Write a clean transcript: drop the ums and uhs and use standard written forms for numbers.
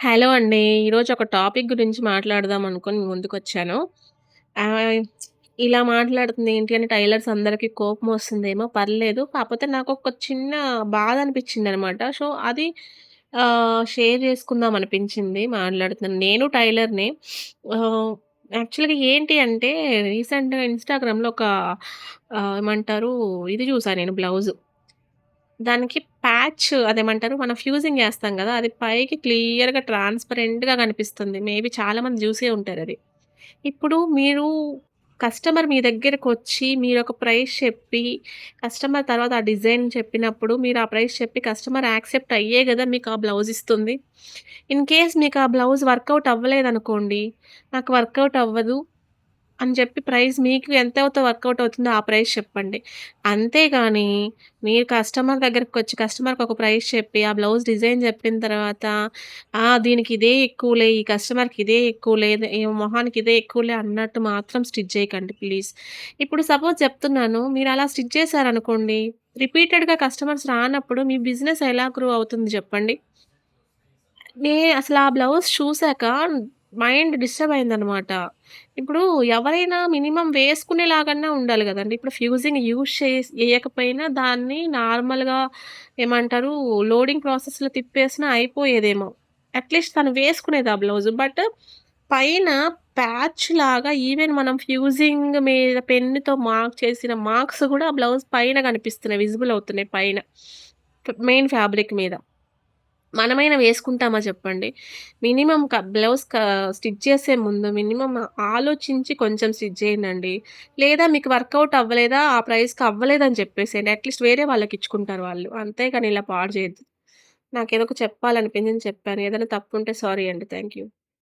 Hello అండి. ఈరోజు ఒక టాపిక్ గురించి మాట్లాడదాం అనుకోని మీ ముందుకొచ్చాను. ఆహ్, ఇలా మాట్లాడుతుంది ఏంటి అంటే టైలర్స్ అందరికి కోపమొస్తుందేమో పర్లేదు. కాపోతే నాకొక చిన్న బాధ అనిపించిందనమాట. సో, అది షేర్ చేసుకుందాం అనిపించింది మాట్లాడుతున్నాను. నేను టైలర్‌నే. ఆహ్, యాక్చువల్‌గా ఏంటి అంటే రీసెంట్‌గా ఇన్‌స్టాగ్రామ్‌లో ఒక ఏమంటారు ఇది చూసా నేను బ్లౌజు. దానికి ప్యాచ్ అదేమంటారు మనం ఫ్యూజింగ్ ఏస్తాం గదా! అది పైకి క్లియర్‌గా ట్రాన్స్‌పరెంట్‌గా కనిపిస్తుంది. మేబీ చాలామంది జూసే ఉంటారది. ఇప్పుడు మీరు కస్టమర్ మీ దగ్గరకొచ్చి మీరొక ప్రైస్ చెప్పి, కస్టమర్ తర్వాత ఆ డిజైన్ చెప్పినప్పుడు మీరు ఆ ప్రైస్ చెప్పి కస్టమర్ యాక్సెప్ట్ అయ్యే గదా! మీకు ఆ బ్లౌజ్ ఇస్తుంది. ఇన్ కేస్ మీకు ఆ బ్లౌజ్ వర్కౌట్ అవ్వలేదనుకోండి, నాకు వర్కౌట్ అవ్వదు అని చెప్పి ప్రైస్ మీకు ఎంతైతే వర్కౌట్ అవుతుందో ఆ ప్రైస్ చెప్పండి. అంతేగాని మీరు కస్టమర్ దగ్గరకొచ్చి కస్టమర్‌కి ఒక ప్రైస్ చెప్పి, ఆ బ్లౌజ్ డిజైన్ చెప్పిన తర్వాత, దీనికి ఇదే ఎక్కువలే, ఈ కస్టమర్‌కి ఇదే ఎక్కువలే, ఈ మొహానికి ఇదే ఎక్కువలే అన్నట్టు మాత్రం స్టిచ్ చేయకండి ప్లీజ్. ఇప్పుడు సపోజ్ చెప్తున్నాను, మీరలా స్టిచ్ చేశారనుకోండి, రిపీటెడ్‌గా కస్టమర్స్ రానప్పుడు మీ బిజినెస్ ఎలా గ్రో అవుతుంది చెప్పండి? అసలా బ్లౌజ్ చూసాక మైండ్ డిస్టర్బ్ అయిందనమాట. ఇప్పుడు ఎవరైనా మినిమమ్ వేసుకునేలాగన్నా ఉండాలి గదండీ! ఇప్పుడు ఫ్యూజింగ్ ఎయకపోయినా దాన్ని నార్మల్‌గా ఏమంటారు లోడింగ్ ప్రాసెస్‌లో తిప్పేసినా అయిపోయేదేమో. అట్‌లీస్ట్ తను వేసుకునేది ఆ బ్లౌజు. బట్ పైన ప్యాచ్‌లాగా ఈవెన్ మనం ఫ్యూజింగ్ మీద పెన్నుతో మార్క్ చేసిన మార్క్స్ గూడా ఆ బ్లౌజ్ పైన కనిపిస్తున్నాయి. విజిబుల్ అవుతున్నాయి పైన. మెయిన్ ఫ్యాబ్రిక్ మీద. మనమైనా వేసుకుంటామా చెప్పండి? మినిమమ్ బ్లౌజ్ స్టిచ్ చేసే ముందు మినిమమ్ ఆలోచించి కొంచెం స్టిచ్ చేయండండి. లేదా మీకు వర్కౌట్ అవ్వలేదా, ఆ ప్రైస్‌కి అవ్వలేదని చెప్పేసేయండి. అట్‌లీస్ట్ వేరే వాళ్ళకిచ్చుకుంటారు వాళ్ళు. అంతేగాని ఇలా పాడు చేయొద్దు. నాకేదో చెప్పాలనిపించింది చెప్పాను. ఏదైనా తప్పుంటే సారీ అండి. Thank you.